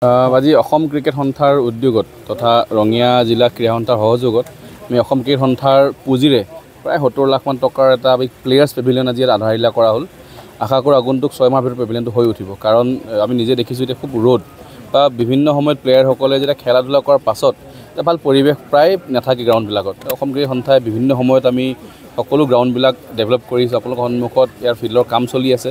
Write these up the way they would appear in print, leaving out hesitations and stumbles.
আজি অসম ক্ৰিকেট সন্থাৰ উদ্যোগত তথা ৰঙিয়া জিলা ক্ৰীড়া সন্থাৰ সহযোগত আমি অসম ক্ৰিকেট সন্থাৰ পুঁজিৰে প্ৰায় 70 লাখ মান টকাৰ এটা প্লেয়াৰ্ছ পেভিলিয়ন আজি আধাৰিলা কৰা হ'ল। আশা কৰোঁ আগন্তুক 6 মাহৰ ভিতৰত পেভিলিয়নটো হৈ উঠিব, কাৰণ আমি নিজে দেখিছোঁ এতিয়া খুব ৰ'দ বা বিভিন্ন সময়ত প্লেয়াৰসকলে যেতিয়া খেলা ধূলা কৰাৰ পাছত ভাল পৰিৱেশ প্ৰায় নাথাকে গ্ৰাউণ্ডবিলাকত। অসম ক্ৰিকেট সন্থাই বিভিন্ন সময়ত আমি সকলো গ্ৰাউণ্ডবিলাক ডেভেলপ কৰিছোঁ। আপোনালোকৰ সন্মুখত ইয়াৰ ফিল্ডৰ কাম চলি আছে।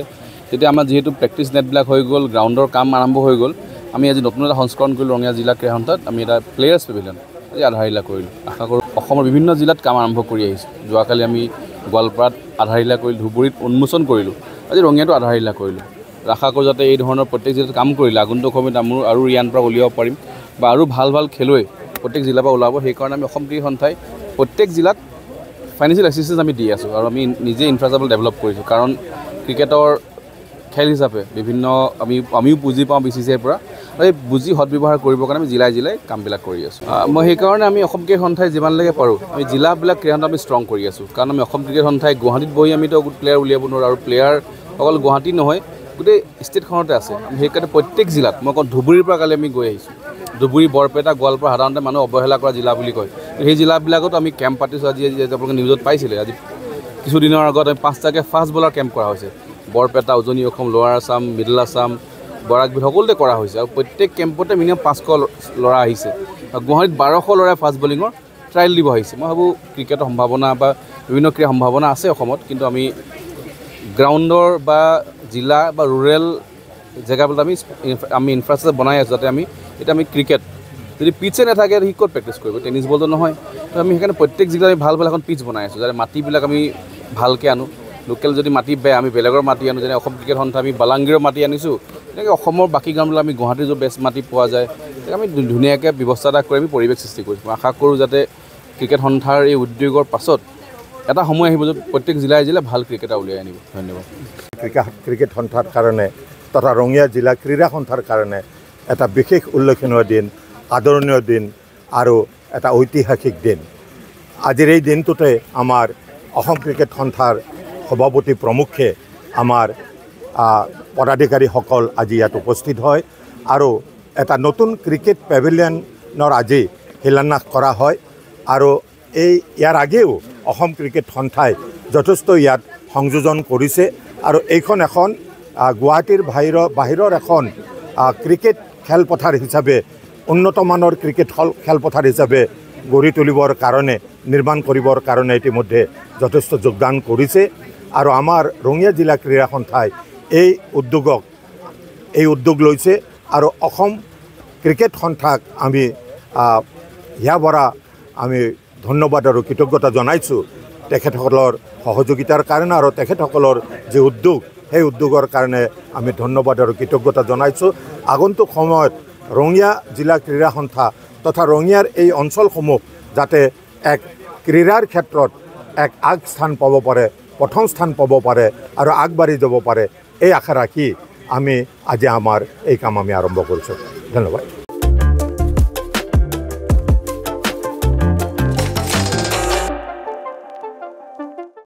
তেতিয়া আমাৰ যিহেতু প্ৰেক্টিছ নেটবিলাক হৈ গ'ল, গ্ৰাউণ্ডৰ কাম আৰম্ভ হৈ গ'ল, আমি আজি নতুন এটা সংস্কৰণ কৰিলোঁ। ৰঙিয়া জিলা ক্ৰীড়া সন্থাত আমি এটা প্লেয়াৰ্ছ পেভিলিয়ন আজি আধাৰিলা কৰিলোঁ। আশা কৰোঁ অসমৰ বিভিন্ন জিলাত কাম আৰম্ভ কৰি আহিছোঁ। যোৱাকালি আমি গোৱালপাৰাত আধাৰিলা কৰিলোঁ, ধুবুৰীত উন্মোচন কৰিলোঁ, আজি ৰঙিয়াতো আধাৰিলা কৰিলোঁ। আশা কৰোঁ যাতে এই ধৰণৰ প্ৰত্যেক জিলাত কাম কৰিলে আগন্তুক সময়ত আমি আৰু ইয়াৰ পৰা উলিয়াব পাৰিম বা আৰু ভাল ভাল খেলুৱৈ প্ৰত্যেক জিলাৰ পৰা ওলাব। সেইকাৰণে আমি অসম ক্ৰিকেট সন্থাই প্ৰত্যেক জিলাত ফাইনেন্সিয়েল এছিষ্টেঞ্চ আমি দি আছোঁ আৰু আমি নিজে ইনফ্ৰাষ্ট্ৰাকচাৰ ডেভেলপ কৰিছোঁ। কাৰণ ক্ৰিকেটৰ খেল হিচাপে বিভিন্ন আমিও পুঁজি পাওঁ BCCIৰ পৰা, এই পুঁজি সদব্যৱহাৰ কৰিবৰ কাৰণে আমি জিলাই জিলাই কামবিলাক কৰি আছোঁ। মই সেইকাৰণে আমি অসম ক্ৰিকেট সন্থাই যিমানলৈকে পাৰোঁ আমি জিলাবিলাক ক্ৰীড়া সন্থা আমি ষ্ট্ৰং কৰি আছোঁ। কাৰণ আমি অসম ক্ৰিকেট সন্থাই গুৱাহাটীত বহি আমিতো প্লেয়াৰ উলিয়াব নোৱাৰোঁ, আৰু প্লেয়াৰ অকল গুৱাহাটী নহয় গোটেই ষ্টেটখনতে আছে। সেইকাৰণে প্ৰত্যেক জিলাত মই কওঁ ধুবুৰীৰ পৰা কালি আমি গৈ আহিছোঁ। ধুবুৰী, বৰপেটা, গোৱালপাৰা সাধাৰণতে মানুহ অৱহেলা কৰা জিলা বুলি কয়। সেই জিলাবিলাকতো আমি কেম্প পাতিছোঁ। আজি আপোনালোকে নিউজত পাইছিলে, আজি কিছুদিনৰ আগত আমি 5টাকৈ ফাষ্ট বলাৰ কেম্প কৰা হৈছে। বৰপেটা, উজনি অসম, লোৱাৰ আছাম, মিডল আছাম, বৰাকবিল সকলোতে কৰা হৈছে। আৰু প্ৰত্যেক কেম্পতে মিনিমাম 500 ল'ৰা আহিছে। আৰু গুৱাহাটীত 1200 ল'ৰাই ফাষ্ট বলিঙৰ ট্ৰায়েল দিব আহিছে। মই ভাবোঁ ক্ৰিকেটৰ সম্ভাৱনা বা বিভিন্ন ক্ৰীড়াৰ সম্ভাৱনা আছে অসমত, কিন্তু আমি গ্ৰাউণ্ডৰ বা জিলা বা ৰুৰেল জেগাবিলাক আমি ইনফ্ৰাষ্ট্ৰাকচাৰ বনাই আছোঁ, যাতে আমি ক্ৰিকেট যদি পিটছে নাথাকে সি ক'ত প্ৰেক্টিছ কৰিব, টেনিছ বলটো নহয়। তো আমি সেইকাৰণে প্ৰত্যেক জিলাত আমি ভাল এখন পিটছ বনাই আছোঁ, যাতে মাটিবিলাক আমি ভালকৈ আনো। লোকেল যদি মাটি বেয়া আমি বেলেগৰ মাটি আনো, যেনে অসম ক্ৰিকেট সন্থা আমি বালাংগীৰৰ মাটি আনিছোঁ। তেনেকৈ অসমৰ বাকী গ্ৰাউণ্ডবিলাক আমি গুৱাহাটীৰ য'ত বেষ্ট মাটি পোৱা যায়, তেনেকৈ আমি ধুনীয়াকৈ ব্যৱস্থা এটা কৰি আমি পৰিৱেশ সৃষ্টি কৰিছোঁ। আশা কৰোঁ যাতে ক্ৰিকেট সন্থাৰ এই উদ্যোগৰ পাছত এটা সময় আহিব য'ত প্ৰত্যেক জিলাই জিলাই ভাল ক্ৰিকেটাৰ উলিয়াই আনিব। ধন্যবাদ। ক্ৰিকেট সন্থাৰ কাৰণে তথা ৰঙিয়া জিলা ক্ৰীড়া সন্থাৰ কাৰণে এটা বিশেষ উল্লেখনীয় দিন, আদৰণীয় দিন আৰু এটা ঐতিহাসিক দিন। আজিৰ এই দিনটোতে আমাৰ অসম ক্ৰিকেট সন্থাৰ সভাপতি প্ৰমুখ্যে আমাৰ পদাধিকাৰীসকল আজি ইয়াত উপস্থিত হয় আৰু এটা নতুন ক্ৰিকেট পেভিলিয়নৰ আজি শিলান্যাস কৰা হয়। আৰু ইয়াৰ আগেও অসম ক্ৰিকেট সন্থাই যথেষ্ট ইয়াত সংযোজন কৰিছে, আৰু এইখন এখন গুৱাহাটীৰ বাহিৰৰ এখন ক্ৰিকেট খেলপথাৰ হিচাপে, উন্নতমানৰ ক্ৰিকেট খেলপথাৰ হিচাপে গঢ়ি তুলিবৰ কাৰণে, নিৰ্মাণ কৰিবৰ কাৰণে ইতিমধ্যে যথেষ্ট যোগদান কৰিছে। আৰু আমাৰ ৰঙিয়া জিলা ক্ৰীড়া সন্থাই এই উদ্যোগ লৈছে, আৰু অসম ক্ৰিকেট সন্থাক আমি ইয়াৰ পৰা আমি ধন্যবাদ আৰু কৃতজ্ঞতা জনাইছোঁ তেখেতসকলৰ সহযোগিতাৰ কাৰণে, আৰু তেখেতসকলৰ যি উদ্যোগ সেই উদ্যোগৰ কাৰণে আমি ধন্যবাদ আৰু কৃতজ্ঞতা জনাইছোঁ। আগন্তুক সময়ত ৰঙিয়া জিলা ক্ৰীড়া সন্থা তথা ৰঙিয়াৰ এই অঞ্চলসমূহ যাতে এক ক্ৰীড়াৰ ক্ষেত্ৰত এক আগস্থান পাব পাৰে, প্ৰথম স্থান পাব পাৰে আৰু আগবাঢ়ি যাব পাৰে, এই আশা ৰাখি আমি আজি আমাৰ এই কাম আমি আৰম্ভ কৰিছোঁ। ধন্যবাদ।